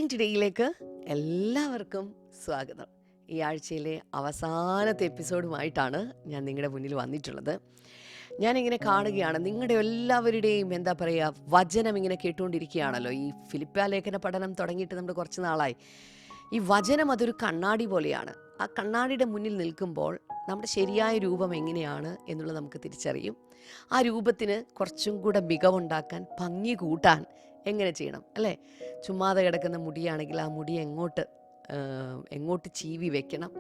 Blessing ടുഡേയിലേക്ക് എല്ലാവർക്കും സ്വാഗതം. ഈ ആഴ്ചയിലെ അവസാനത്തെ എപ്പിസോഡുമായിട്ടാണ് ഞാൻ നിങ്ങളുടെ മുന്നിൽ വന്നിട്ടുള്ളത്. ഞാനിങ്ങനെ കാണുകയാണ്, നിങ്ങളുടെ എല്ലാവരുടെയും എന്താ പറയുക, വചനം ഇങ്ങനെ കേട്ടുകൊണ്ടിരിക്കുകയാണല്ലോ. ഈ ഫിലിപ്പിയ ലേഖന പഠനം തുടങ്ങിയിട്ട് നമ്മൾ കുറച്ച് നാളായി. ഈ വചനം അതൊരു കണ്ണാടി പോലെയാണ്. ആ കണ്ണാടിയുടെ മുന്നിൽ നിൽക്കുമ്പോൾ നമ്മുടെ ശരിയായ രൂപം എങ്ങനെയാണ് എന്നുള്ളത് നമുക്ക് തിരിച്ചറിയും. ആ രൂപത്തിന് കുറച്ചും കൂടെ മികവുണ്ടാക്കാൻ, ഭംഗി കൂട്ടാൻ എങ്ങനെ ചെയ്യണം അല്ലേ? ചുമ്മാതെ കിടക്കുന്ന മുടിയാണെങ്കിൽ ആ മുടി എങ്ങോട്ട് ചീവി വെക്കണം.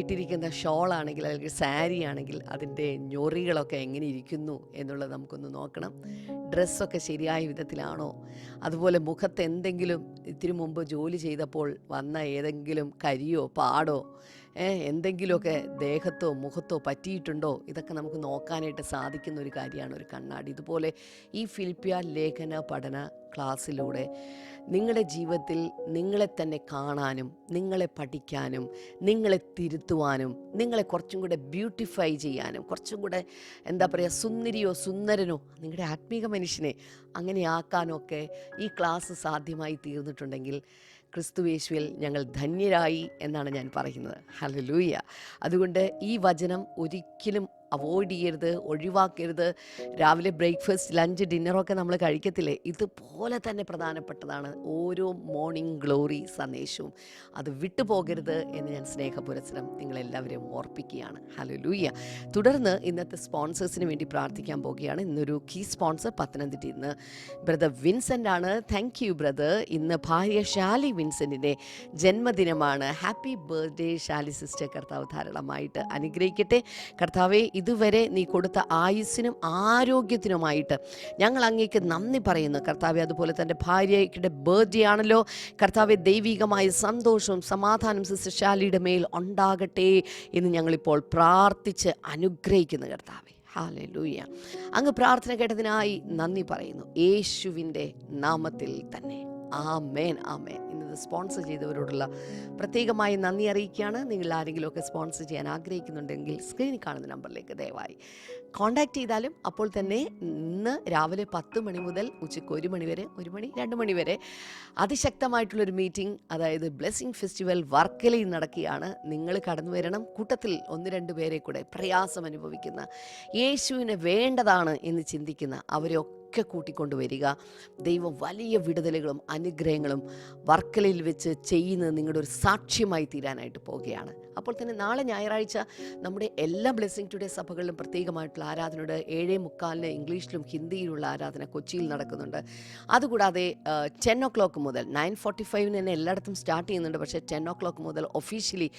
ഇട്ടിരിക്കുന്ന ഷോളാണെങ്കിൽ അല്ലെങ്കിൽ സാരി ആണെങ്കിൽ അതിൻ്റെ ഞൊറികളൊക്കെ എങ്ങനെ ഇരിക്കുന്നു എന്നുള്ളത് നമുക്കൊന്ന് നോക്കണം. ഡ്രസ്സൊക്കെ ശരിയായ വിധത്തിലാണോ? അതുപോലെ മുഖത്ത് എന്തെങ്കിലും ഇത്തിരി മുമ്പ് ജോലി ചെയ്തപ്പോൾ വന്ന ഏതെങ്കിലും കരിയോ പാടോ എന്തെങ്കിലുമൊക്കെ ദേഹത്തോ മുഖത്തോ പറ്റിയിട്ടുണ്ടോ? ഇതൊക്കെ നമുക്ക് നോക്കാനായിട്ട് സാധിക്കുന്ന ഒരു കാര്യമാണ് ഒരു കണ്ണാടി. ഇതുപോലെ ഈ ഫിലിപ്പിയ ലേഖന പഠന ക്ലാസ്സിലൂടെ നിങ്ങളുടെ ജീവിതത്തിൽ നിങ്ങളെ തന്നെ കാണാനും, നിങ്ങളെ പഠിക്കാനും, നിങ്ങളെ തിരുത്തുവാനും, നിങ്ങളെ കുറച്ചും കൂടെ ബ്യൂട്ടിഫൈ ചെയ്യാനും, കുറച്ചും കൂടെ എന്താ പറയുക, സുന്ദരിയോ സുന്ദരനോ നിങ്ങളുടെ ആത്മീക മനുഷ്യനെ അങ്ങനെ ആക്കാനൊക്കെ ഈ ക്ലാസ് സാധ്യമായി തീർന്നിട്ടുണ്ടെങ്കിൽ ക്രിസ്തുയേശുവിൽ ഞങ്ങൾ ധന്യരായി എന്നാണ് ഞാൻ പറയുന്നത്. ഹല്ലേലൂയ. അതുകൊണ്ട് ഈ വചനം ഒരിക്കലും അവോയ്ഡ് ചെയ്യരുത്, ഒഴിവാക്കരുത്. രാവിലെ ബ്രേക്ക്ഫാസ്റ്റ്, ലഞ്ച്, ഡിന്നറൊക്കെ നമ്മൾ കഴിക്കത്തില്ലേ, ഇതുപോലെ തന്നെ പ്രധാനപ്പെട്ടതാണ് ഓരോ മോർണിംഗ് ഗ്ലോറി സന്ദേശവും. അത് വിട്ടുപോകരുത് എന്ന് ഞാൻ സ്നേഹപുരസ്സരം നിങ്ങളെല്ലാവരെയും ഓർപ്പിക്കുകയാണ്. ഹല്ലേലൂയ. തുടർന്ന് ഇന്നത്തെ സ്പോൺസേഴ്സിന് വേണ്ടി പ്രാർത്ഥിക്കാൻ പോകുകയാണ്. ഇന്നൊരു കീ സ്പോൺസർ പത്തനംതിട്ടയിൽ നിന്ന് ബ്രദർ വിൻസെൻ്റ് ആണ്. Thank you brother. ഇന്ന് ഭാര്യ ഷാലി വിൻസെൻറ്റിൻ്റെ ജന്മദിനമാണ്. Happy birthday Shali sister. കർത്താവ് ധാരാളമായിട്ട് അനുഗ്രഹിക്കട്ടെ. കർത്താവെ, ഇതുവരെ നീ കൊടുത്ത ആയുസ്സിനും ആരോഗ്യത്തിനുമായിട്ട് ഞങ്ങൾ അങ്ങേക്ക് നന്ദി പറയുന്നു കർത്താവെ. അതുപോലെ തൻ്റെ ഭാര്യയുടെ ബർത്ത്ഡേ ആണല്ലോ കർത്താവെ. ദൈവികമായ സന്തോഷവും സമാധാനം സിസ്റ്റർ ഷാലിയുടെ മേൽ ഉണ്ടാകട്ടെ എന്ന് ഞങ്ങളിപ്പോൾ പ്രാർത്ഥിച്ച് അനുഗ്രഹിക്കുന്നു കർത്താവെ. ഹല്ലേലൂയ. അങ്ങ് പ്രാർത്ഥന കേട്ടതിനായി നന്ദി പറയുന്നു യേശുവിൻ്റെ നാമത്തിൽ തന്നെ. ആമേൻ, ആമേൻ. ഇന്നത് സ്പോൺസർ ചെയ്തവരോടുള്ള പ്രത്യേകമായി നന്ദി അറിയിക്കുകയാണ്. നിങ്ങൾ ആരെങ്കിലുമൊക്കെ സ്പോൺസർ ചെയ്യാൻ ആഗ്രഹിക്കുന്നുണ്ടെങ്കിൽ സ്ക്രീനിൽ കാണുന്ന നമ്പറിലേക്ക് ദയവായി കോൺടാക്റ്റ് ചെയ്താലും അപ്പോൾ തന്നെ ഇന്ന് രാവിലെ 10 മണി മുതൽ ഉച്ചയ്ക്ക് 1 മണി വരെ, 1 മണി 2 മണി വരെ അതിശക്തമായിട്ടുള്ളൊരു മീറ്റിംഗ്, അതായത് ബ്ലെസ്സിങ് ഫെസ്റ്റിവൽ വർക്കലയിൽ നടക്കുകയാണ്. നിങ്ങൾ കടന്നു വരണം. കൂട്ടത്തിൽ 1-2 പേരെ കൂടെ പ്രയാസം അനുഭവിക്കുന്ന, യേശുവിനെ വേണ്ടതാണ് എന്ന് ചിന്തിക്കുന്ന അവരൊക്കെ കൂട്ടിക്കൊണ്ടുവരിക. ദൈവം വലിയ വിടുതലുകളും അനുഗ്രഹങ്ങളും വർക്കലയിൽ വെച്ച് ചെയ്യുന്നത് നിങ്ങളുടെ ഒരു സാക്ഷ്യമായി തീരാനായിട്ട് പോവുകയാണ്. അപ്പോൾ തന്നെ നാളെ ഞായറാഴ്ച നമ്മുടെ എല്ലാ ബ്ലെസ്സിങ് ടുഡേ സഭകളിലും പ്രത്യേകമായിട്ടുള്ള ആരാധനയുടെ 7:45 ഇംഗ്ലീഷിലും ഹിന്ദിയിലുള്ള ആരാധന കൊച്ചിയിൽ നടക്കുന്നുണ്ട്. അതുകൂടാതെ 10 o'clock മുതൽ 9:45 തന്നെ എല്ലായിടത്തും സ്റ്റാർട്ട് ചെയ്യുന്നുണ്ട്. പക്ഷേ 10 o'clock മുതൽ ഒഫീഷ്യലി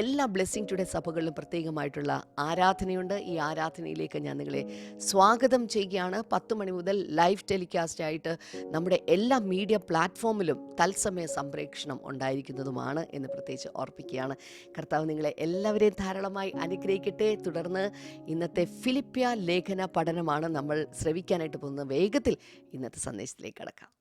എല്ലാ ബ്ലെസ്സിങ് ടുഡേ സഭകളിലും പ്രത്യേകമായിട്ടുള്ള ആരാധനയുണ്ട്. ഈ ആരാധനയിലേക്ക് ഞാൻ നിങ്ങളെ സ്വാഗതം ചെയ്യുകയാണ്. 10 മണി മുതൽ ലൈവ് ടെലികാസ്റ്റ് ആയിട്ട് നമ്മുടെ എല്ലാ മീഡിയ പ്ലാറ്റ്ഫോമിലും തത്സമയ സംപ്രേക്ഷണം ഉണ്ടായിരിക്കുന്നതുമാണ് എന്ന് പ്രത്യേകിച്ച് ഓർപ്പിക്കുകയാണ്. കർത്താവ് നിങ്ങളെ എല്ലാവരെയും ധാരാളമായി അനുഗ്രഹിക്കട്ടെ. തുടർന്ന് ഇന്നത്തെ ഫിലിപ്പിയ ലേഖന പഠനമാണ് നമ്മൾ ശ്രവിക്കാനായിട്ട് പോകുന്നത്. വേഗത്തിൽ ഇന്നത്തെ സന്ദേശത്തിലേക്ക് കടക്കാം.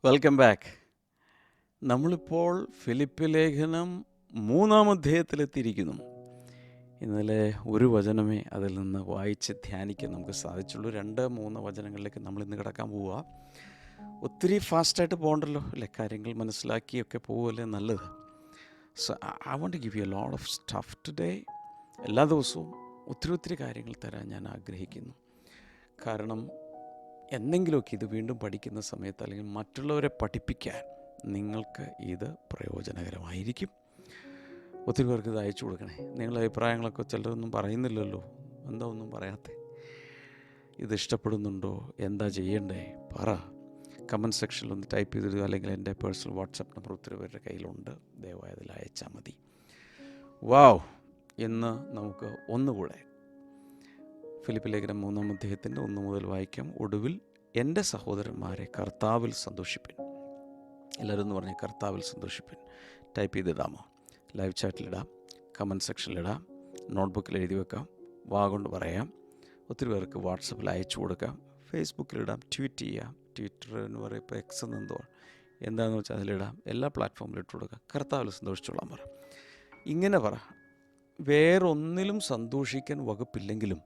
Welcome back. നമ്മളിപ്പോൾ ഫിലിപ്പി ലേഖനം 3-ാം അധ്യായത്തിലെത്തിയിരിക്കുന്നു. ഇന്നലെ ഒരു വചനമേ അതിൽ നിന്ന് വായിച്ച് ധ്യാനിക്കാൻ നമുക്ക് സാധിച്ചുള്ളൂ. 2-3 വചനങ്ങളിലേക്ക് നമ്മൾ ഇന്ന് കിടക്കാൻ പോവുക. ഒത്തിരി ഫാസ്റ്റായിട്ട് പോകണ്ടല്ലോ അല്ലേ, കാര്യങ്ങൾ മനസ്സിലാക്കിയൊക്കെ പോവുകയല്ലേ നല്ലത്. So I want to give you a lot of stuff today. എല്ലാ ദിവസവും ഒത്തിരി കാര്യങ്ങൾ തരാൻ ഞാൻ ആഗ്രഹിക്കുന്നു. കാരണം എന്തെങ്കിലുമൊക്കെ ഇത് വീണ്ടും പഠിക്കുന്ന സമയത്ത് അല്ലെങ്കിൽ മറ്റുള്ളവരെ പഠിപ്പിക്കാൻ നിങ്ങൾക്ക് ഇത് പ്രയോജനകരമായിരിക്കും. ഒത്തിരി പേർക്ക് ഇത് അയച്ചു കൊടുക്കണേ. നിങ്ങളുടെ അഭിപ്രായങ്ങളൊക്കെ ചിലരൊന്നും പറയുന്നില്ലല്ലോ. എന്താ ഒന്നും പറയാത്തേ? ഇത് ഇഷ്ടപ്പെടുന്നുണ്ടോ? എന്താ ചെയ്യണ്ടേ? പറ. കമൻറ്റ് സെക്ഷനിൽ ഒന്ന് ടൈപ്പ് ചെയ്തിടുക. അല്ലെങ്കിൽ എൻ്റെ പേഴ്സണൽ വാട്സപ്പ് നമ്പർ ഒത്തിരി പേരുടെ കയ്യിലുണ്ട്. ദയവായി അതിൽ അയച്ചാൽ മതി. വാവ്. ഇന്ന് നമുക്ക് ഒന്നുകൂടെ ഫിലിപ്പി ലേഖനം 3-ാം അധ്യായത്തിൻ്റെ 1 മുതൽ വായിക്കാം. ഒടുവിൽ എൻ്റെ സഹോദരന്മാരെ കർത്താവിൽ സന്തോഷിപ്പിൻ. എല്ലാവരും എന്ന് പറഞ്ഞ് കർത്താവിൽ സന്തോഷിപ്പിൻ. ടൈപ്പ് ചെയ്തിടാമോ? ലൈവ് ചാറ്റിലിടാം, കമൻറ്റ് സെക്ഷനിലിടാം, നോട്ട്ബുക്കിൽ എഴുതി വെക്കാം, വാ കൊണ്ട് പറയാം. ഒത്തിരി പേർക്ക് വാട്സപ്പിൽ അയച്ചു കൊടുക്കാം, ഫേസ്ബുക്കിലിടാം, ട്വീറ്റ് ചെയ്യാം. ട്വിറ്റർ എന്ന് പറയും, ഇപ്പോൾ എക്സ് എന്നെന്തോ എന്താണെന്ന് വെച്ചാൽ അതിലിടാം. എല്ലാ പ്ലാറ്റ്ഫോമിലും ഇട്ട് കൊടുക്കാം. കർത്താവിൽ സന്തോഷിച്ചോളാൻ പറ. ഇങ്ങനെ പറ, വേറൊന്നിലും സന്തോഷിക്കാൻ വകുപ്പില്ലെങ്കിലും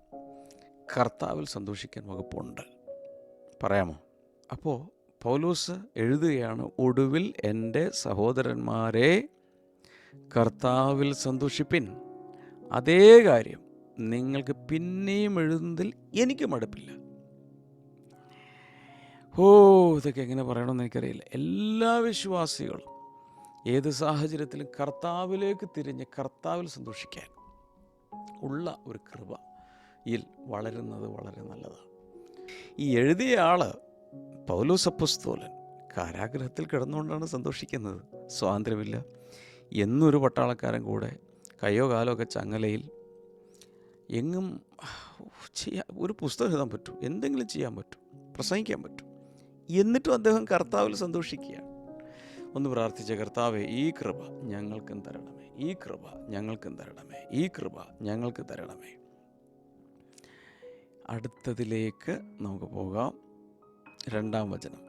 കർത്താവിൽ സന്തോഷിക്കാൻ വകുപ്പുണ്ട്. പറയാമോ? അപ്പോൾ പൗലോസ് എഴുതുകയാണ്, ഒടുവിൽ എൻ്റെ സഹോദരന്മാരെ കർത്താവിൽ സന്തോഷിപ്പിൻ. അതേ കാര്യം നിങ്ങൾക്ക് പിന്നെയും എഴുതുന്നതിൽ എനിക്ക് മടുപ്പില്ല. ഇതൊക്കെ എങ്ങനെ പറയണമെന്ന് എനിക്കറിയില്ല. എല്ലാ വിശ്വാസികളും ഏത് സാഹചര്യത്തിലും കർത്താവിലേക്ക് തിരിഞ്ഞ് കർത്താവിൽ സന്തോഷിക്കാൻ ഉള്ള ഒരു കൃപയിൽ വളരുന്നത് വളരെ നല്ലതാണ്. ഈ എഴുതിയ ആള് പൗലോസ് അപ്പോസ്തലൻ കാരാഗൃഹത്തിൽ കിടന്നുകൊണ്ടാണ് സന്തോഷിക്കുന്നത്. സ്വാതന്ത്ര്യമില്ല. എന്നൊരു പട്ടാളക്കാരൻ കൂടെ കയ്യോ കാലോ ഒക്കെ ചങ്ങലയിൽ, എങ്ങും ഒരു പുസ്തകം എഴുതാൻ പറ്റും, എന്തെങ്കിലും ചെയ്യാൻ പറ്റും, പ്രസംഗിക്കാൻ പറ്റും. എന്നിട്ടും അദ്ദേഹം കർത്താവിൽ സന്തോഷിക്കുകയാണ്. ഒന്ന് പ്രാർത്ഥിച്ച, കർത്താവേ ഈ കൃപ ഞങ്ങൾക്കും തരണമേ, ഈ കൃപ ഞങ്ങൾക്കും തരണമേ, ഈ കൃപ ഞങ്ങൾക്ക് തരണമേ. അടുത്തതിലേക്ക് നമുക്ക് പോകാം. 2-ാം വചനം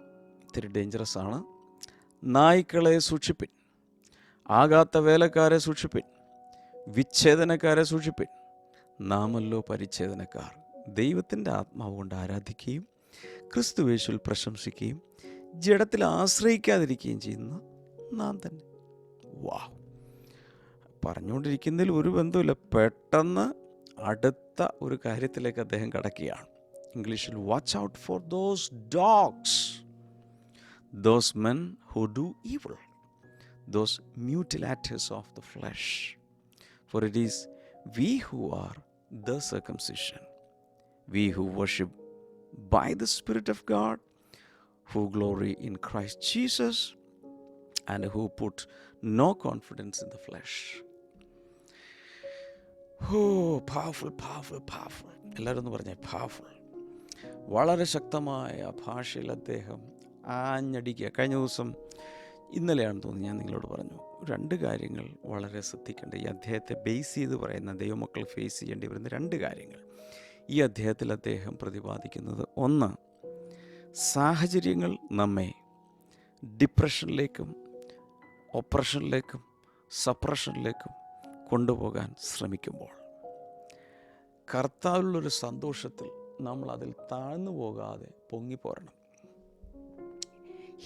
ഇത്തിരി ഡേഞ്ചറസ് ആണ്. നായ്ക്കളെ സൂക്ഷിപ്പിൻ, ആകാത്ത വേലക്കാരെ സൂക്ഷിപ്പിൻ, വിച്ഛേദനക്കാരെ സൂക്ഷിപ്പിൻ. നാമല്ലോ പരിച്ഛേദനക്കാർ, ദൈവത്തിൻ്റെ ആത്മാവ് കൊണ്ട് ആരാധിക്കുകയും ക്രിസ്തുവേശുവിൽ പ്രശംസിക്കുകയും ജഡത്തിൽ ആശ്രയിക്കാതിരിക്കുകയും ചെയ്യുന്ന നാം തന്നെ. പറഞ്ഞുകൊണ്ടിരിക്കുന്നതിൽ ഒരു ബന്ധമില്ല. പെട്ടെന്ന് അടുത്ത ഒരു കാര്യത്തിലേക്ക് അദ്ദേഹം കടക്കുകയാണ്. ഇംഗ്ലീഷിൽ, watch out for those dogs, those men who do evil, those mutilators of the flesh, for it is we who are the circumcision, we who worship by the Spirit of God, who glory in Christ Jesus, and who put no confidence in the flesh. Powerful, powerful, powerful. എല്ലാവരും ഒന്ന് പറഞ്ഞേ, powerful. വളരെ ശക്തമായ ഭാഷയിൽ അദ്ദേഹം ആഞ്ഞടിക്കുക. കഴിഞ്ഞ ദിവസം, ഇന്നലെയാണെന്ന് തോന്നുന്നു, ഞാൻ നിങ്ങളോട് പറഞ്ഞു 2 കാര്യങ്ങൾ വളരെ ശ്രദ്ധിക്കേണ്ട. ഈ അധ്യായത്തെ ബേസ് ചെയ്ത് പറയുന്ന ദൈവമക്കൾ ഫേസ് ചെയ്യേണ്ടി വരുന്ന 2 കാര്യങ്ങൾ ഈ അധ്യായത്തിൽ അദ്ദേഹം പ്രതിപാദിക്കുന്നത്. ഒന്ന്, സാഹചര്യങ്ങൾ നമ്മെ ഡിപ്രഷനിലേക്കും ഒപ്രഷനിലേക്കും സപ്രഷനിലേക്കും കൊണ്ടുപോകാൻ ശ്രമിക്കുമ്പോൾ കർത്താവിലുള്ളൊരു സന്തോഷത്തിൽ നമ്മൾ അതിൽ താഴ്ന്നു പോകാതെ പൊങ്ങിപ്പോരണം.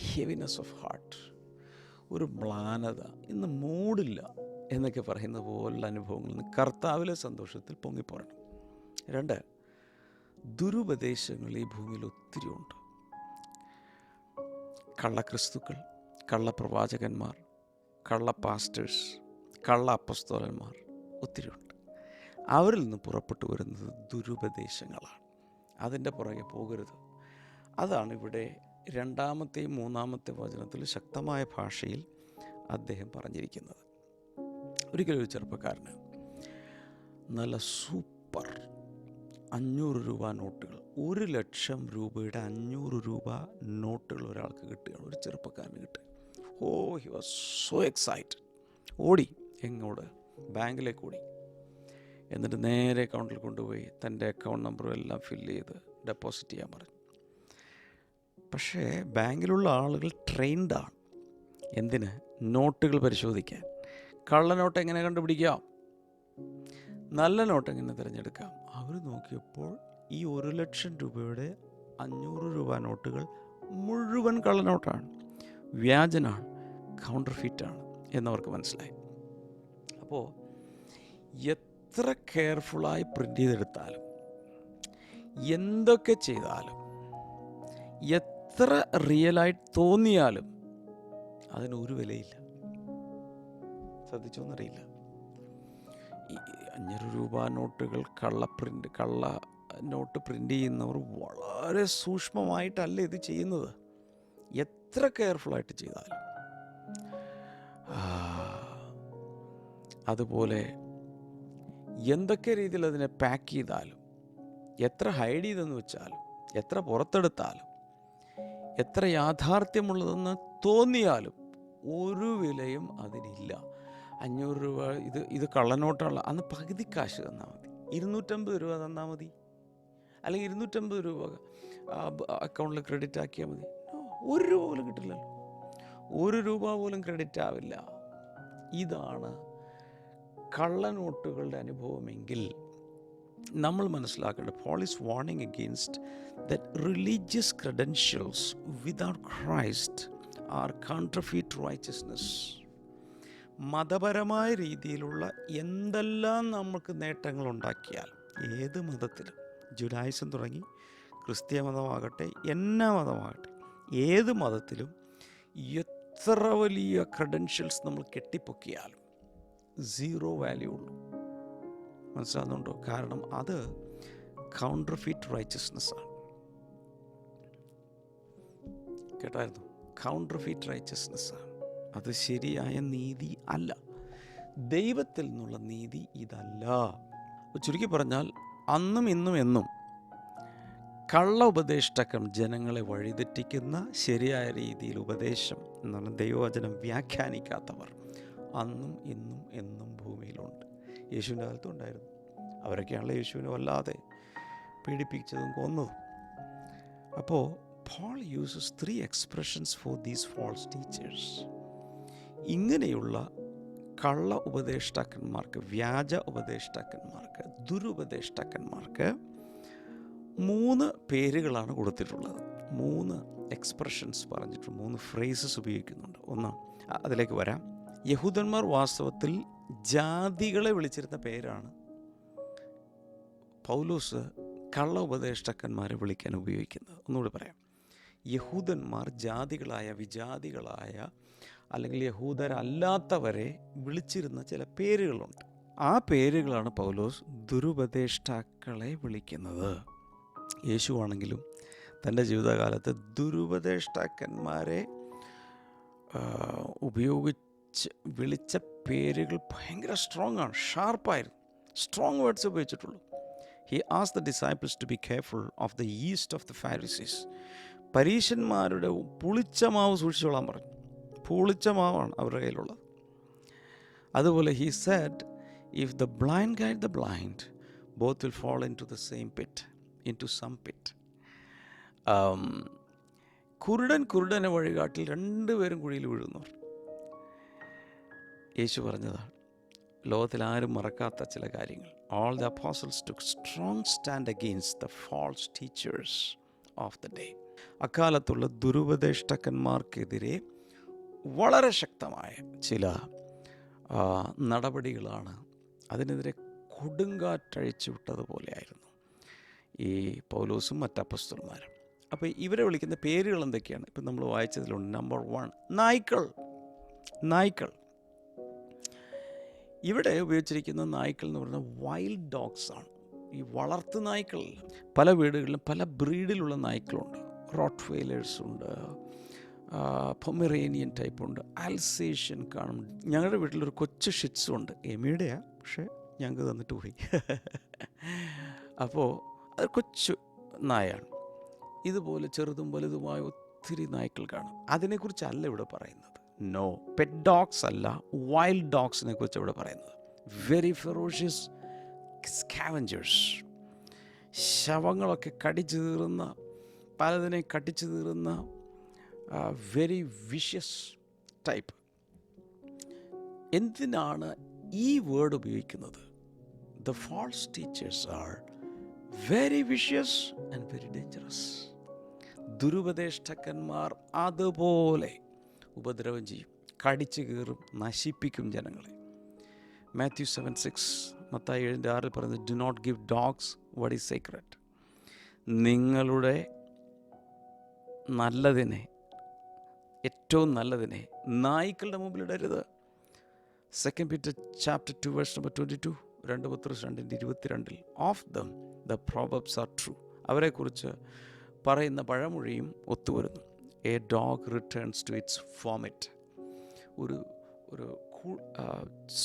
ഹെവിനെസ് ഓഫ് ഹാർട്ട്, ഒരു മ്ലാനത, ഇന്ന് മൂടില്ല എന്നൊക്കെ പറയുന്ന പോലുള്ള അനുഭവങ്ങളിൽ നിന്ന് കർത്താവിലെ സന്തോഷത്തിൽ പൊങ്ങിപ്പോരണം. 2, ദുരുപദേശങ്ങൾ ഈ ഭൂമിയിൽ ഒത്തിരി ഉണ്ട്. കള്ളക്രിസ്തുക്കൾ, കള്ളപ്രവാചകന്മാർ, കള്ള പാസ്റ്റേഴ്സ്, കള്ള അപ്പസ്തോലന്മാർ ഒത്തിരിയുണ്ട്. അവരിൽ നിന്ന് പുറപ്പെട്ടു വരുന്നത് ദുരുപദേശങ്ങളാണ്. അതിൻ്റെ പുറകെ പോകരുത്. അതാണ് ഇവിടെ 2-ാമത്തെയും 3-ാമത്തെ വചനത്തിൽ ശക്തമായ ഭാഷയിൽ അദ്ദേഹം പറഞ്ഞിരിക്കുന്നത്. ഒരിക്കലും ഒരു ചെറുപ്പക്കാരന് നല്ല സൂപ്പർ 500 രൂപ നോട്ടുകൾ, 1,00,000 രൂപയുടെ 500 രൂപ നോട്ടുകൾ ഒരാൾക്ക് കിട്ടുകയാണ്, ഒരു ചെറുപ്പക്കാരന് കിട്ടുക. He was so excited. ഓടി, എങ്ങോട്ട്? ബാങ്കിലേക്ക് ഓടി. എന്നിട്ട് നേരെ അക്കൗണ്ടിൽ കൊണ്ടുപോയി തൻ്റെ അക്കൗണ്ട് നമ്പറും എല്ലാം ഫില്ല് ചെയ്ത് ഡെപ്പോസിറ്റ് ചെയ്യാൻ പറഞ്ഞു. പക്ഷേ ബാങ്കിലുള്ള ആളുകൾ ട്രെയിൻഡാണ്. എന്തിന്? നോട്ടുകൾ പരിശോധിക്കാൻ. കള്ളനോട്ട് എങ്ങനെ കണ്ടുപിടിക്കാം, നല്ല നോട്ട് എങ്ങനെ തിരഞ്ഞെടുക്കാം. അവർ നോക്കിയപ്പോൾ ഈ 1,00,000 രൂപയുടെ 500 രൂപ നോട്ടുകൾ മുഴുവൻ കള്ളനോട്ടാണ്, വ്യാജനാണ്, കൗണ്ടർ ഫിറ്റാണ് എന്നവർക്ക് മനസ്സിലായി. അപ്പോൾ എത്ര കെയർഫുള്ളായി പ്രിൻ്റ് ചെയ്തെടുത്താലും, എന്തൊക്കെ ചെയ്താലും, എത്ര റിയലായിട്ട് തോന്നിയാലും അതിനൊരു വിലയില്ല. ശ്രദ്ധിച്ചോന്നറിയില്ല. ഈ 500 രൂപ നോട്ടുകൾ കള്ള നോട്ട് പ്രിൻ്റ് ചെയ്യുന്നവർ വളരെ സൂക്ഷ്മമായിട്ടല്ല ഇത് ചെയ്യുന്നത്. എത്ര കെയർഫുള്ളായിട്ട് ചെയ്താലും. അതുപോലെ എന്തൊക്കെ രീതിയിൽ അതിനെ പാക്ക് ചെയ്താലും, എത്ര ഹൈഡ് ചെയ്തെന്ന് വെച്ചാലും, എത്ര പുറത്തെടുത്താലും, എത്ര യാഥാർത്ഥ്യമുള്ളതെന്ന് തോന്നിയാലും ഒരു വിലയും അതിനില്ല. 500 രൂപ ഇത് കള്ളനോട്ടുള്ള, അന്ന് പകുതി കാശ് തന്നാൽ മതി, 250 രൂപ തന്നാൽ മതി. അല്ലെങ്കിൽ 250 രൂപ അക്കൗണ്ടിൽ ക്രെഡിറ്റ് ആക്കിയാൽ മതി. ഒരു രൂപ പോലും കിട്ടില്ലല്ലോ, ഒരു രൂപ പോലും ക്രെഡിറ്റ് ആവില്ല. ഇതാണ് കള്ളനോട്ടുകളുടെ അനുഭവമെങ്കിൽ നമ്മൾ മനസ്സിലാക്കേണ്ടത്, Paul is warning against that religious credentials without Christ are counterfeit righteousness. മതപരമായ രീതിയിലുള്ള എന്തെല്ലാം നമുക്ക് നേട്ടങ്ങളുണ്ടാക്കിയാൽ, ഏത് മതത്തിലും, ജുഡായിസം തുടങ്ങി ക്രിസ്ത്യ മതമാകട്ടെ എന്നാ മതമാകട്ടെ, ഏത് മതത്തിലും എത്ര വലിയ ക്രെഡൻഷ്യൽസ് നമ്മൾ കെട്ടിപ്പൊക്കിയാലും സീറോ വാല്യൂ ഉള്ളൂ. മനസ്സിലാകുന്നുണ്ടോ? കാരണം അത് കൗണ്ടർഫീറ്റ് റൈച്ചസ്നെസ് ആണ്. കേട്ടായിരുന്നു? കൗണ്ടർഫീറ്റ് റൈച്ചസ്നെസ് ആണ്. അത് ശരിയായ നീതി അല്ല. ദൈവത്തിൽ നിന്നുള്ള നീതി ഇതല്ല. ചുരുക്കി പറഞ്ഞാൽ, അന്നും ഇന്നും എന്നും കള്ള ഉപദേഷ്ടാക്കൾ ജനങ്ങളെ വഴിതെറ്റിക്കുന്ന, ശരിയായ രീതിയിൽ ഉപദേശം എന്നാണ് ദൈവവചനം വ്യാഖ്യാനിക്കാത്തവർ അന്നും ഇന്നും എന്നും ഭൂമിയിലുണ്ട്. യേശുവിൻ്റെ കാലത്തും ഉണ്ടായിരുന്നു. അവരൊക്കെയാണല്ലോ യേശുവിനെ വല്ലാതെ പീഡിപ്പിച്ചതും കൊന്നതും. അപ്പോൾ Paul uses 3 expressions for these false teachers. ഇങ്ങനെയുള്ള കള്ള ഉപദേഷ്ടാക്കന്മാർക്ക്, വ്യാജ ഉപദേഷ്ടാക്കന്മാർക്ക്, ദുരുപദേഷ്ടാക്കന്മാർക്ക് 3 പേരുകളാണ് കൊടുത്തിട്ടുള്ളത്. 3 എക്സ്പ്രഷൻസ് പറഞ്ഞിട്ട് 3 ഫ്രേസസ് ഉപയോഗിക്കുന്നുണ്ട്. ഒന്ന്, അതിലേക്ക് വരാം. യഹൂദന്മാർ വാസ്തവത്തിൽ ജാതികളെ വിളിച്ചിരുന്ന പേരാണ് പൗലോസ് കള്ള ഉപദേഷ്ടാക്കന്മാരെ വിളിക്കാൻ ഉപയോഗിക്കുന്നത്. ഒന്നുകൂടി പറയാം. യഹൂദന്മാർ ജാതികളായ, വിജാതികളായ, അല്ലെങ്കിൽ യഹൂദരല്ലാത്തവരെ വിളിച്ചിരുന്ന ചില പേരുകളുണ്ട്. ആ പേരുകളാണ് പൗലോസ് ദുരുപദേഷ്ടാക്കളെ വിളിക്കുന്നത്. യേശുവാണെങ്കിലും തൻ്റെ ജീവിതകാലത്ത് ദുരുപദേഷ്ടാക്കന്മാരെ ഉപയോഗിച്ച് വിളിച്ച പേരുകൾ ഭയങ്കര സ്ട്രോങ് ആണ്, ഷാർപ്പായിരുന്നു. സ്ട്രോങ് വേർഡ്സ് ഉപയോഗിച്ചിട്ടുള്ളൂ. He asked the disciples to be careful of the yeast of the Pharisees. പരീശന്മാരുടെ പുളിച്ച മാവ് സൂക്ഷിച്ചോളാൻ പറഞ്ഞു. പുളിച്ച മാവാണ് അവരുടെ കയ്യിലുള്ളത്. അതുപോലെ he said, if the blind guide the blind, both will fall into the same pit, into some pit. കുരുടനെ വഴികാട്ടിൽ 2 പേരും കുഴിയിൽ വീഴുന്നു. യേശു പറഞ്ഞതാണ്. ലോകത്തിൽ ആരും മറക്കാത്ത ചില കാര്യങ്ങൾ. All the apostles took strong stand against the false teachers of the day. അക്കാലത്തുള്ള ദുരുപദേഷ്ടാക്കന്മാർക്കെതിരെ വളരെ ശക്തമായ ചില നടപടികളാണ്. അതിനെതിരെ കൊടുങ്കാറ്റഴിച്ചു വിട്ടതുപോലെയായിരുന്നു ഈ പൗലോസും മറ്റ് അപ്പോസ്തലന്മാരും. അപ്പോൾ ഇവരെ വിളിക്കുന്ന പേരുകൾ എന്തൊക്കെയാണ്? ഇപ്പം നമ്മൾ വായിച്ചതിലുണ്ട്. നമ്പർ 1, നായ്ക്കൾ. ഇവിടെ ഉപയോഗിച്ചിരിക്കുന്ന നായ്ക്കൾ എന്ന് പറയുന്നത് വൈൽഡ് ഡോഗ്സ് ആണ്. ഈ വളർത്തു നായ്ക്കളല്ല. പല വീടുകളിലും പല ബ്രീഡിലുള്ള നായ്ക്കളുണ്ട്. റോട്ട് വെയിലേഴ്സ് ഉണ്ട്, പൊമറേനിയൻ ടൈപ്പ് ഉണ്ട്, അൽസേഷ്യൻ കാണും. ഞങ്ങളുടെ വീട്ടിലൊരു കൊച്ചു ഷിറ്റ്സും ഉണ്ട്. എമിയുടെയാണ്, പക്ഷേ ഞങ്ങൾക്ക് തന്നിട്ട് പോയി. അപ്പോൾ അത് കൊച്ചു നായാണ്. ഇതുപോലെ ചെറുതും വലുതുമായ ഒത്തിരി നായ്ക്കൾ കാണും. അതിനെക്കുറിച്ചല്ല ഇവിടെ പറയുന്നത്. നോ, പെറ്റ് ഡോഗ്സ് അല്ല, വൈൽഡ് ഡോഗ്സിനെ കുറിച്ച് ഇവിടെ പറയുന്നത്. Very ferocious scavengers. ശവങ്ങളൊക്കെ കടിച്ചു തീറുന്ന, പലതിനെ കടിച്ചു തീറുന്ന വെരി വിഷ്യസ് ടൈപ്പ്. എന്തിനാണ് ഈ വേർഡ് ഉപയോഗിക്കുന്നത്? The false teachers are very vicious and very dangerous. ദുരുപദേഷ്ടാക്കന്മാർ അതുപോലെ ഉപദ്രവം ചെയ്യും, കടിച്ചു കീറും, നശിപ്പിക്കും ജനങ്ങളെ. മാത്യു 7:6, മത്തായി 7:6 പറയുന്നത്, do not give dogs what is secret. നിങ്ങളുടെ നല്ലതിനെ, ഏറ്റവും നല്ലതിനെ നായ്ക്കളുടെ മുമ്പിൽ ഇടരുത്. 2 Peter chapter 2 verse number 22, 2 പത്രോസ് 2:22, of them the proverbs are true. അവരെക്കുറിച്ച് പറയുന്ന പഴമൊഴിയും ഒത്തുവരുന്നു. A dog returns to its vomit. ഒരു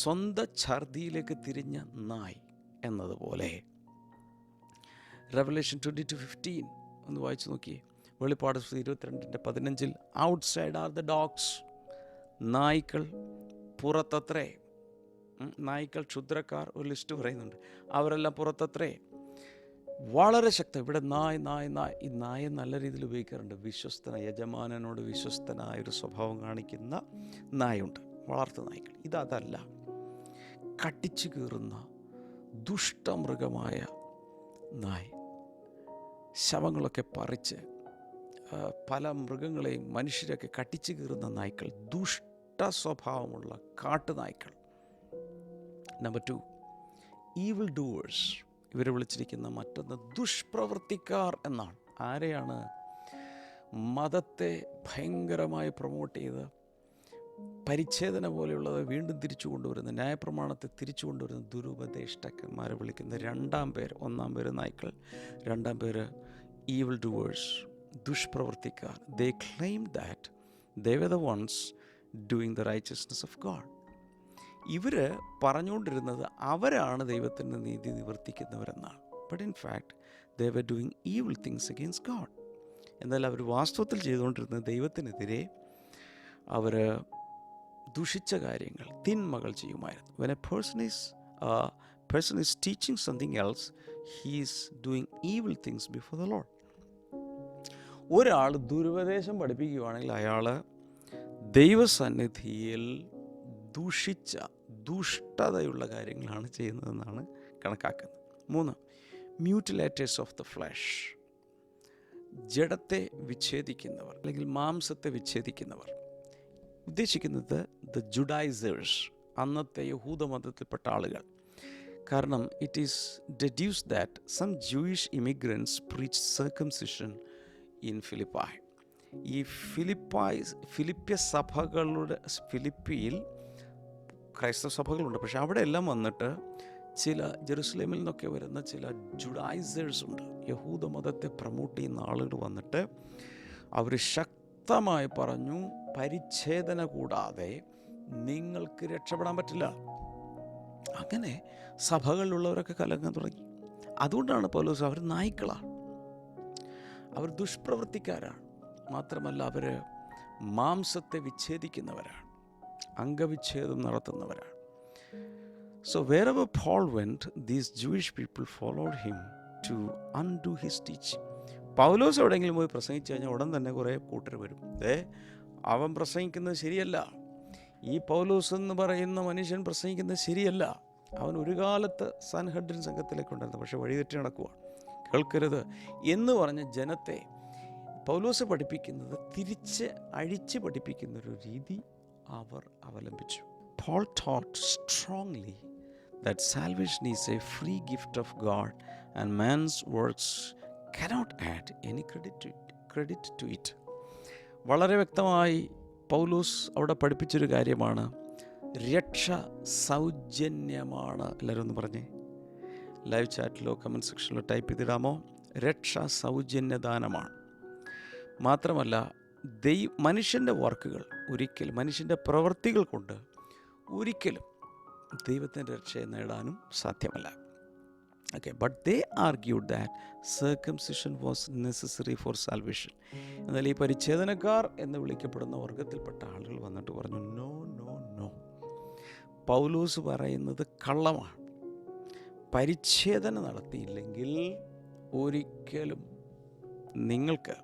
സ്വന്തം ഛർദിയിലേക്ക് തിരിഞ്ഞ നായ് എന്നതുപോലെ. റെവലേഷൻ 22:15 ഒന്ന് വായിച്ചു നോക്കിയേ. വെളിപ്പാട് 22:15, ഔട്ട്സൈഡ് ആർ ദ ഡോഗ്സ്. നായ്ക്കൾ പുറത്തത്രേ. നായ്ക്കൾ ക്ഷുദ്രക്കാർ ഒരു ലിസ്റ്റ് പറയുന്നുണ്ട്. അവരെല്ലാം പുറത്തത്രേ. വളരെ ശക്തം. ഇവിടെ നായ് നായ് നായ്, ഈ നായ നല്ല രീതിയിൽ ഉപയോഗിക്കാറുണ്ട്. യജമാനനോട് വിശ്വസ്തനായൊരു സ്വഭാവം കാണിക്കുന്ന നായുണ്ട്, വളർത്തു നായ്ക്കൾ. ഇതല്ല, കടിച്ചു കീറുന്ന ദുഷ്ടമൃഗമായ നായ്. ശവങ്ങളൊക്കെ പറിച്ച് പല മൃഗങ്ങളെയും മനുഷ്യരൊക്കെ കടിച്ചു കീറുന്ന നായ്ക്കൾ, ദുഷ്ട സ്വഭാവമുള്ള കാട്ടുനായ്ക്കൾ. Number 2, evil doers. ഇവരെ വിളിച്ചിരിക്കുന്ന മറ്റൊന്ന് ദുഷ്പ്രവർത്തിക്കാർ എന്നാണ്. ആരെയാണ്? മതത്തെ ഭയങ്കരമായി പ്രൊമോട്ട് ചെയ്ത് പരിച്ഛേദന പോലെയുള്ളത് വീണ്ടും തിരിച്ചു കൊണ്ടുവരുന്ന, ന്യായപ്രമാണത്തെ തിരിച്ചു കൊണ്ടുവരുന്ന ദുരുപദേഷ്ടന്മാരെ വിളിക്കുന്ന രണ്ടാം പേര്. ഒന്നാം പേര് നായ്ക്കൾ, രണ്ടാം പേര് ഈവിൾ ഡൂവേഴ്സ്, ദുഷ്പ്രവർത്തിക്കാർ. They claimed that they were the ones doing the righteousness of God. ഇവർ പറഞ്ഞുകൊണ്ടിരുന്നത് അവരാണ് ദൈവത്തിൻ്റെ നീതി നിവർത്തിക്കുന്നവരെന്നാണ്. But in fact they were doing evil things against God. എന്നാൽ അവർ വാസ്തവത്തിൽ ചെയ്തുകൊണ്ടിരുന്നത് ദൈവത്തിനെതിരെ അവർ ദുഷിച്ച കാര്യങ്ങൾ, തിന്മകൾ ചെയ്യുമായിരുന്നു. When a person is teaching something else, he is doing evil things before the Lord. ഒരാൾ ദുരുപദേശം പഠിപ്പിക്കുകയാണെങ്കിൽ അയാൾ ദൈവസന്നിധിയിൽ ദുഷിച്ച ദുഷ്ടതയുള്ള കാര്യങ്ങളാണ് ചെയ്യുന്നതെന്നാണ് കണക്കാക്കുന്നത്. 3, മ്യൂട്ടിലേറ്റേഴ്സ് ഓഫ് ദ ഫ്ലഷ്. ജഡത്തെ വിച്ഛേദിക്കുന്നവർ അല്ലെങ്കിൽ മാംസത്തെ വിച്ഛേദിക്കുന്നവർ. ഉദ്ദേശിക്കുന്നത് ദ ജുഡൈസേഴ്സ്, അന്നത്തെ യഹൂദമതത്തിൽപ്പെട്ട ആളുകൾ. കാരണം it is deduced that some Jewish immigrants preach circumcision in Philippi. ഈ ഫിലിപ്പിയ സഭകളുടെ, ഫിലിപ്പിയിൽ ക്രൈസ്തവ സഭകളുണ്ട്, പക്ഷെ അവിടെ എല്ലാം വന്നിട്ട് ചില ജെറുസലേമിൽ നിന്നൊക്കെ വരുന്ന ചില ജുഡൈസേഴ്സ് ഉണ്ട്, യഹൂദമതത്തെ പ്രൊമോട്ട് ചെയ്യുന്ന ആളുകൾ വന്നിട്ട് അവർ ശക്തമായി പറഞ്ഞു, പരിച്ഛേദന കൂടാതെ നിങ്ങൾക്ക് രക്ഷപ്പെടാൻ പറ്റില്ല. അങ്ങനെ സഭകളിലുള്ളവരൊക്കെ കലങ്ങാൻ തുടങ്ങി. അതുകൊണ്ടാണ് പൗലോസ്, അവർ നായ്ക്കളാണ്, അവർ ദുഷ്പ്രവൃത്തിക്കാരാണ്, മാത്രമല്ല അവർ മാംസത്തെ വിച്ഛേദിക്കുന്നവരാണ്, അംഗവിച്ഛേദം നടത്തുന്നവരാണ്. So wherever Paul went, these Jewish people followed him to undo his teaching. പൗലോസ് എവിടെയെങ്കിലും പോയി പ്രസംഗിച്ചു കഴിഞ്ഞാൽ ഉടൻ തന്നെ കുറേ കൂട്ടർ വരും. അവൻ പ്രസംഗിക്കുന്നത് ശരിയല്ല, ഈ പൗലോസ് എന്ന് പറയുന്ന മനുഷ്യൻ പ്രസംഗിക്കുന്നത് ശരിയല്ല, അവൻ ഒരു കാലത്ത് സൻഹെഡ്രിൻ സംഘത്തിലേക്ക് ഉണ്ടായിരുന്നു, പക്ഷെ വഴിതെറ്റി നടക്കുവാണ്, കേൾക്കരുത് എന്ന് പറഞ്ഞ ജനത്തെ പൗലോസ് പഠിപ്പിക്കുന്നത് തിരിച്ച് അഴിച്ച് പഠിപ്പിക്കുന്നൊരു രീതി അവർ അവലംബിച്ചു. Paul taught strongly that salvation is a free gift of God and man's works cannot add any credit to it. വളരെ വ്യക്തമായി പൗലോസ് അവിടെ പഠിപ്പിച്ചൊരു കാര്യമാണ്, രക്ഷ സൗജന്യമാണ്. എല്ലാവരും ഒന്ന് പറഞ്ഞേ, ലൈവ് ചാറ്റിലോ കമൻറ്റ് സെക്ഷനിലോ ടൈപ്പ് ചെയ്തിടാമോ? രക്ഷ സൗജന്യദാനമാണ്. മാത്രമല്ല മനുഷ്യൻ്റെ വർക്കുകൾ ഒരിക്കലും, മനുഷ്യൻ്റെ പ്രവൃത്തികൾ കൊണ്ട് ഒരിക്കലും ദൈവത്തിൻ്റെ രക്ഷയെ നേടാനും സാധ്യമല്ല. Okay, but they argued that circumcision was necessary for salvation. എന്നാൽ ഈ പരിച്ഛേദനക്കാർ എന്ന് വിളിക്കപ്പെടുന്ന വർഗത്തിൽപ്പെട്ട ആളുകൾ വന്നിട്ട് പറഞ്ഞു, നോ നോ നോ, പൗലോസ് പറയുന്നത് കള്ളമാണ്, പരിച്ഛേദന നടത്തിയില്ലെങ്കിൽ ഒരിക്കലും നിങ്ങൾക്ക്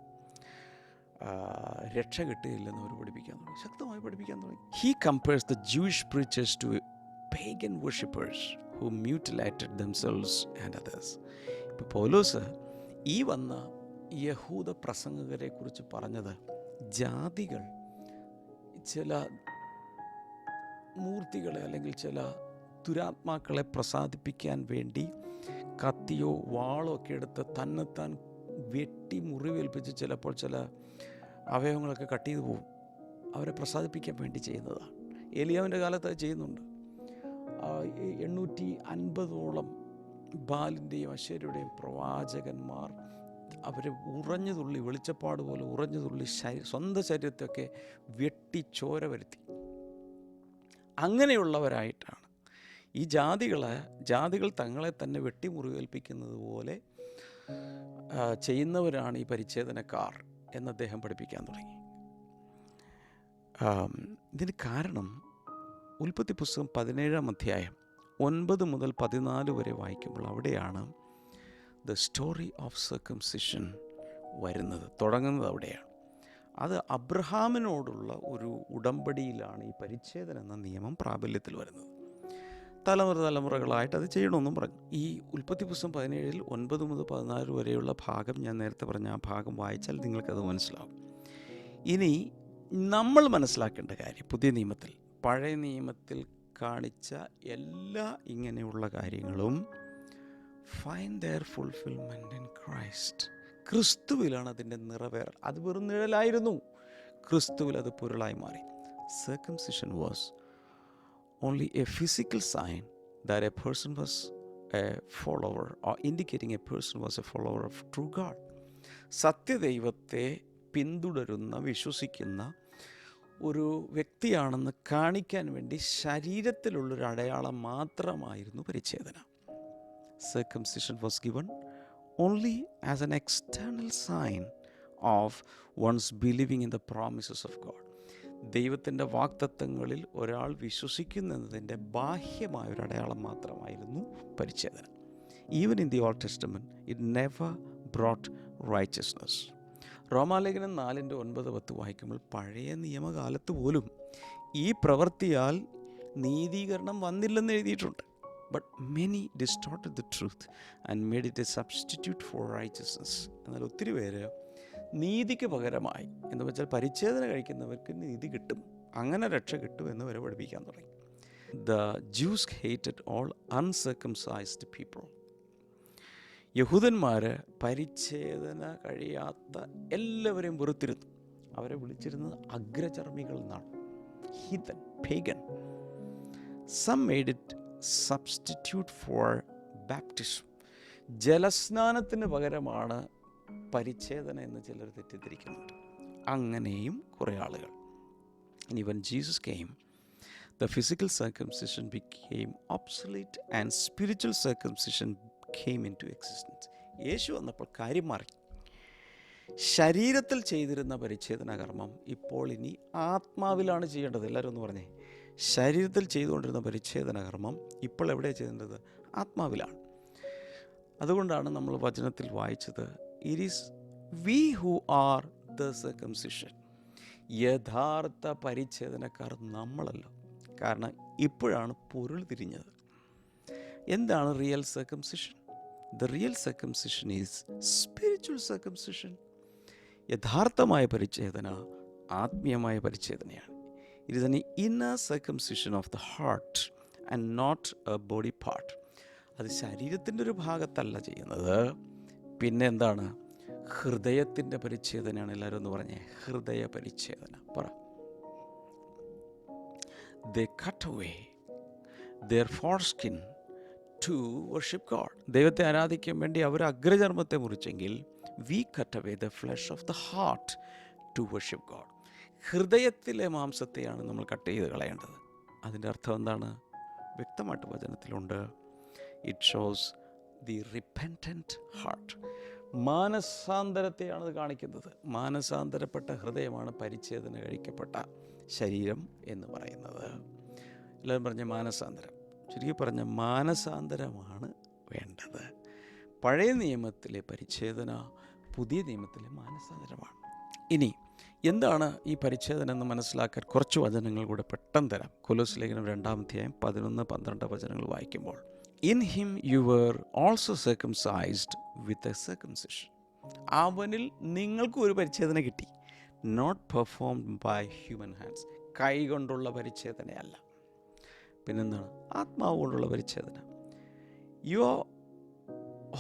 രക്ഷ കിട്ടുകയില്ലെന്ന് അവർ പഠിപ്പിക്കാൻ തുടങ്ങി, ശക്തമായി പഠിപ്പിക്കാൻ തുടങ്ങി. He compares the Jewish preachers to pagan worshippers who mutilated themselves and others. ഇപ്പോൾ പൗലോസ് ഈ വന്ന യഹൂദ പ്രസംഗകരെ കുറിച്ച് പറഞ്ഞത്, ജാതികൾ ചില മൂർത്തികളെ അല്ലെങ്കിൽ ചില ദുരാത്മാക്കളെ പ്രസാദിപ്പിക്കാൻ വേണ്ടി കത്തിയോ വാളോ ഒക്കെ എടുത്ത് തന്നെത്താൻ വെട്ടി മുറിവേൽപ്പിച്ച് ചിലപ്പോൾ ചില അവയവങ്ങളൊക്കെ കട്ട് ചെയ്തു പോകും, അവരെ പ്രസാദിപ്പിക്കാൻ വേണ്ടി ചെയ്യുന്നതാണ്. ഏലിയാവിൻ്റെ കാലത്ത് അത് ചെയ്യുന്നുണ്ട്. 850ഓളം ബാലിൻ്റെയും അശേരയുടെയും പ്രവാചകന്മാർ അവർ ഉറഞ്ഞു തുള്ളി, വെളിച്ചപ്പാട് പോലെ ഉറഞ്ഞു തുള്ളി സ്വന്തം ശരീരത്തൊക്കെ വെട്ടി ചോര വരുത്തി. അങ്ങനെയുള്ളവരായിട്ടാണ് ഈ ജാതികൾ തങ്ങളെ തന്നെ വെട്ടി മുറിവേൽപ്പിക്കുന്നത് പോലെ ചെയ്യുന്നവരാണ് ഈ പരിച്ഛേദനക്കാർ എന്ന് അദ്ദേഹം പഠിപ്പിക്കാൻ തുടങ്ങി. ഇതിന് കാരണം ഉൽപ്പത്തി പുസ്തകം 17-ാം അധ്യായം 9 മുതൽ 14 വരെ വായിക്കുമ്പോൾ അവിടെയാണ് ദ സ്റ്റോറി ഓഫ് സർക്കംസിഷൻ വരുന്നത്, തുടങ്ങുന്നത് അവിടെയാണ്. അത് അബ്രഹാമിനോടുള്ള ഒരു ഉടമ്പടിയിലാണ് ഈ പരിച്ഛേദന എന്ന നിയമം പ്രാബല്യത്തിൽ വരുന്നത്. തലമുറകളായിട്ട് അത് ചെയ്യണമെന്നും പറഞ്ഞു. ഈ ഉൽപ്പത്തി പുസ്തകം 17 9 മുതൽ 14 വരെയുള്ള ഭാഗം, ഞാൻ നേരത്തെ പറഞ്ഞ ആ ഭാഗം വായിച്ചാൽ നിങ്ങൾക്കത് മനസ്സിലാവും. ഇനി നമ്മൾ മനസ്സിലാക്കേണ്ട കാര്യം, പുതിയ നിയമത്തിൽ പഴയ നിയമത്തിൽ കാണിച്ച എല്ലാ ഇങ്ങനെയുള്ള കാര്യങ്ങളും find their fulfilment in Christ. ക്രിസ്തുവിലാണ് അതിൻ്റെ നിറവേറൽ. അത് വെറും നിഴലായിരുന്നു, ക്രിസ്തുവിൽ അത് പൊരുളായി മാറി. Circumcision was only a physical sign that a person was a follower or indicating a person was a follower of true God. സത്യദൈവത്തെ പിന്തുടരുന്ന, വിശ്വസിക്കുന്ന ഒരു വ്യക്തിയാണെന്ന് കാണിക്കാൻ വേണ്ടി ശരീരത്തിലുള്ളൊരു അടയാളം മാത്രമായിരുന്നു പരിച്ഛേദന. Circumcision was given only as an external sign of one's believing in the promises of God. ദൈവത്തിൻ്റെ വാഗ്ദത്തങ്ങളിൽ ഒരാൾ വിശ്വസിക്കുന്നതിൻ്റെ ബാഹ്യമായൊരു അടയാളം മാത്രമായിരുന്നു പരിച്ഛേദന. Even in the old testament it never brought righteousness. റോമാലേഖനം 4:9-10 വായിക്കുമ്പോൾ പഴയ നിയമകാലത്ത് പോലും ഈ പ്രവൃത്തിയാൽ നീതീകരണം വന്നില്ലെന്ന് എഴുതിയിട്ടുണ്ട്. But many distorted the truth and made it a substitute for righteousness. എന്നാൽ ഒത്തിരി പേര് നീതിക്ക് പകരമായി, എന്ന് വെച്ചാൽ പരിച്ഛേദന കഴിക്കുന്നവർക്ക് നീതി കിട്ടും, അങ്ങനെ രക്ഷ കിട്ടും എന്ന് വരെ പഠിപ്പിക്കാൻ തുടങ്ങി. The Jews hated all uncircumcised people. യഹൂദന്മാർ പരിച്ഛേദന കഴിയാത്ത എല്ലാവരെയും വെറുത്തിരുന്നു. അവരെ വിളിച്ചിരുന്നത് അഗ്രചർമ്മികൾ എന്നാണ്, heathen, pagan. Some made it substitute for baptism. ജലസ്നാനത്തിന് പകരമാണ് പരിച്ഛേദന എന്ന് ചിലർ തെറ്റിദ്ധരിക്കുന്നുണ്ട്. അങ്ങനെയും കുറേ ആളുകൾ. And when Jesus came, the physical circumcision became obsolete and spiritual circumcision came into existence. യേശു വന്നപ്പോൾ കാര്യം മാറി. ശരീരത്തിൽ ചെയ്തിരുന്ന പരിച്ഛേദന കർമ്മം ഇപ്പോൾ ഇനി ആത്മാവിലാണ് ചെയ്യേണ്ടത്. എല്ലാവരും ഒന്ന് പറഞ്ഞേ, ശരീരത്തിൽ ചെയ്തുകൊണ്ടിരുന്ന പരിച്ഛേദന കർമ്മം ഇപ്പോൾ എവിടെയാണ് ചെയ്യേണ്ടത്? ആത്മാവിലാണ്. അതുകൊണ്ടാണ് നമ്മൾ വചനത്തിൽ വായിച്ചത്, it is V who are the circumcision. യഥാർത്ഥ പരിച്ഛേദനക്കാർ നമ്മളല്ല. കാരണം ഇപ്പോഴാണ് പൊരുൾ തിരിഞ്ഞത്. എന്താണ് real circumcision? The real circumcision is spiritual circumcision. യഥാർത്ഥമായ പരിച്ഛേദന ആത്മീയമായ പരിച്ഛേദനയാണ്. It is an inner circumcision of the heart and not a body part. അത് ശരീരത്തിൻ്റെ ഒരു ഭാഗത്തല്ല ചെയ്യുന്നത്. പിന്നെ എന്താണ്? ഹൃദയത്തിൻ്റെ പരിച്ഛേദനയാണ്. എല്ലാവരും ഒന്ന് പറഞ്ഞേ, ഹൃദയ പരിച്ഛേദന പറ. They cut away their foreskin to worship God. ദൈവത്തെ ആരാധിക്കാൻ വേണ്ടി അവർ അഗ്രചർമ്മത്തെ മുറിച്ചെങ്കിൽ we cut away the flesh of the heart to worship God. ഹൃദയത്തിലെ മാംസത്തെയാണ് നമ്മൾ കട്ട് ചെയ്ത് കളയേണ്ടത്. അതിൻ്റെ അർത്ഥം എന്താണ്? വ്യക്തമായിട്ട് വചനത്തിലുണ്ട്. It shows the repentant heart. മാനസാന്തരത്തെയാണ് അത് കാണിക്കുന്നത്. മാനസാന്തരപ്പെട്ട ഹൃദയമാണ് പരിച്ഛേദന കഴിക്കപ്പെട്ട ശരീരം എന്ന് പറയുന്നത്. എല്ലാവരും പറഞ്ഞ മാനസാന്തരം. ചുരുക്കി പറഞ്ഞ മാനസാന്തരമാണ് വേണ്ടത്. പഴയ നിയമത്തിലെ പരിച്ഛേദന പുതിയ നിയമത്തിലെ മാനസാന്തരമാണ്. ഇനി എന്താണ് ഈ പരിച്ഛേദന എന്ന് മനസ്സിലാക്കാൻ കുറച്ച് വചനങ്ങൾ കൂടെ പെട്ടെന്ന് തരാം. കൊലോസ്യ ലേഖനം 2-ാം 11-12 വചനങ്ങൾ വായിക്കുമ്പോൾ, in him you were also circumcised with a circumcision. അവനിൽ നിങ്ങൾക്കും ഒരു പരിച്ഛേദന കിട്ടി. Not performed by human hands. കൈ കൊണ്ടുള്ള പരിച്ഛേദനയല്ല. പിന്നെന്താണ്? ആത്മാവ് കൊണ്ടുള്ള പരിച്ഛേദന. Your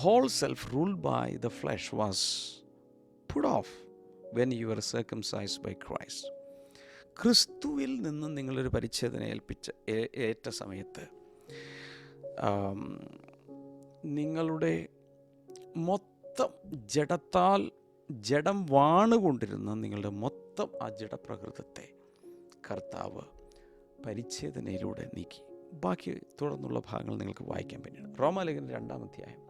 whole self ruled by the flesh was put off when you were circumcised by Christ. ക്രിസ്തുവിൽ നിന്ന് നിങ്ങളൊരു പരിച്ഛേദന ഏറ്റ സമയത്ത് നിങ്ങളുടെ മൊത്തം ജഡം വാണുകൊണ്ടിരുന്ന നിങ്ങളുടെ മൊത്തം ആ ജഡപ്രകൃതത്തെ കർത്താവ് പരിച്ഛേദനയിലൂടെ നീക്കി. ബാക്കി തുടർന്നുള്ള ഭാഗങ്ങൾ നിങ്ങൾക്ക് വായിക്കാൻ പറ്റും. റോമാലേഖനം 2-ാം അധ്യായം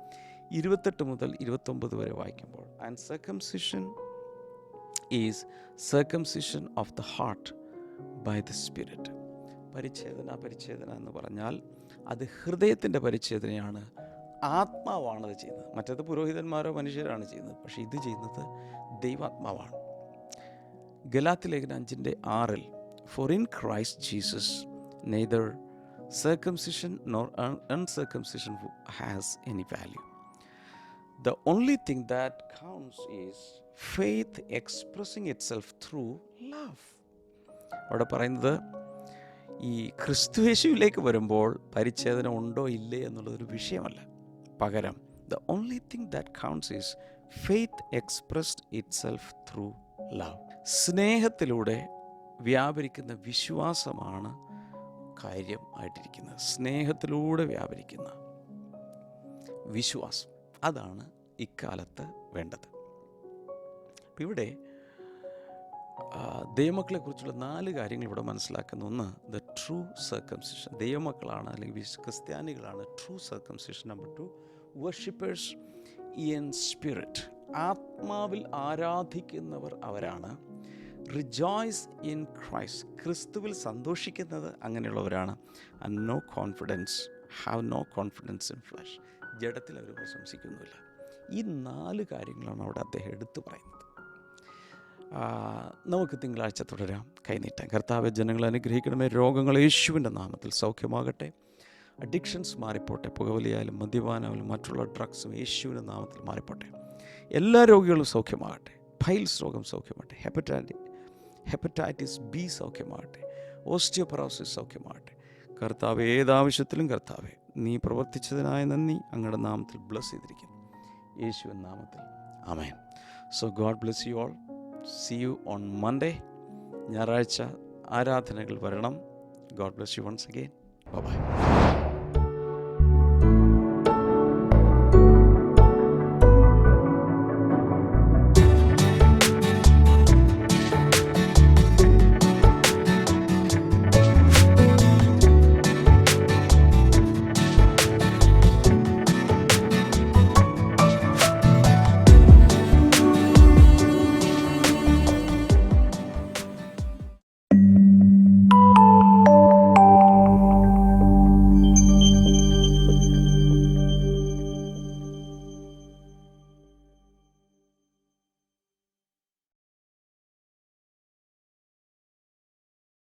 28 മുതൽ 29 വരെ വായിക്കുമ്പോൾ, and circumcision is circumcision of the heart by the Spirit. പരിച്ഛേദന എന്ന് പറഞ്ഞാൽ അത് ഹൃദയത്തിൻ്റെ പരിച്ഛേദനയാണ്, ആത്മാവാണത് ചെയ്യുന്നത്. മറ്റേത് പുരോഹിതന്മാരോ മനുഷ്യരാണ് ചെയ്യുന്നത്. പക്ഷേ ഇത് ചെയ്യുന്നത് ദൈവാത്മാവാണ്. ഗലാത്യ ലേഖനം 5:6 For in Christ Jesus neither circumcision nor uncircumcision has any value. The only thing that counts is faith expressing itself through love. അവിടെ പറയുന്നത് ഈ ക്രിസ്തുയേശുവിലേക്ക് വരുമ്പോൾ പരിച്ഛേദന ഉണ്ടോ ഇല്ലേ എന്നുള്ളതൊരു വിഷയമല്ല. പകരം the only thing that counts is faith expressed itself through love. സ്നേഹത്തിലൂടെ വ്യാപരിക്കുന്ന വിശ്വാസമാണ് കാര്യം ആയിട്ടിരിക്കുന്നത്. സ്നേഹത്തിലൂടെ വ്യാപരിക്കുന്ന വിശ്വാസം, അതാണ് ഇക്കാലത്ത് വേണ്ടത്. അപ്പം ഇവിടെ ദൈവമക്കളെക്കുറിച്ചുള്ള 4 കാര്യങ്ങൾ ഇവിടെ മനസ്സിലാക്കുന്ന. ഒന്ന്, ദ ട്രൂ സർക്കംസിഷൻ. ദൈവമക്കളാണ് അല്ലെങ്കിൽ ക്രിസ്ത്യാനികളാണ് true circumcision. Number 2, worshippers in spirit. ആത്മാവിൽ ആരാധിക്കുന്നവർ അവരാണ്. Rejoice in Christ. ക്രിസ്തുവിൽ സന്തോഷിക്കുന്നത് അങ്ങനെയുള്ളവരാണ്. And no confidence, have no confidence in flesh. ജഡത്തിൽ അവർ പ്രശംസിക്കുന്നില്ല. ഈ 4 കാര്യങ്ങളാണ് അവിടെ അദ്ദേഹം എടുത്തു പറയുന്നത്. നമുക്ക് തിങ്കളാഴ്ച തുടരാം. കൈനീട്ടാം. കർത്താവെ, ജനങ്ങളെ അനുഗ്രഹിക്കണമേ. രോഗങ്ങൾ യേശുവിൻ്റെ നാമത്തിൽ സൗഖ്യമാകട്ടെ. അഡിക്ഷൻസ് മാറിപ്പോട്ടെ. പുകവലിയായാലും മദ്യപാനായാലും മറ്റുള്ള ഡ്രഗ്സും യേശുവിൻ്റെ നാമത്തിൽ മാറിപ്പോട്ടെ. എല്ലാ രോഗികളും സൗഖ്യമാകട്ടെ. പൈൽസ് രോഗം സൗഖ്യമാകട്ടെ. ഹെപ്പറ്റൈറ്റിസ് ബി സൗഖ്യമാകട്ടെ. ഓസ്റ്റിയോപൊറോസിസ് സൗഖ്യമാകട്ടെ. കർത്താവ്, ഏതാവശ്യത്തിലും കർത്താവെ നീ പ്രവർത്തിച്ചതിനായ നന്ദി. അങ്ങയുടെ നാമത്തിൽ ബ്ലസ് ചെയ്തിരിക്കുന്നു യേശുവിൻ നാമത്തിൽ. ആമേൻ. So God bless you all. See you on Monday. ഞായറാഴ്ച ആരാധനകൾ വരണം. God bless you once again. Bye by.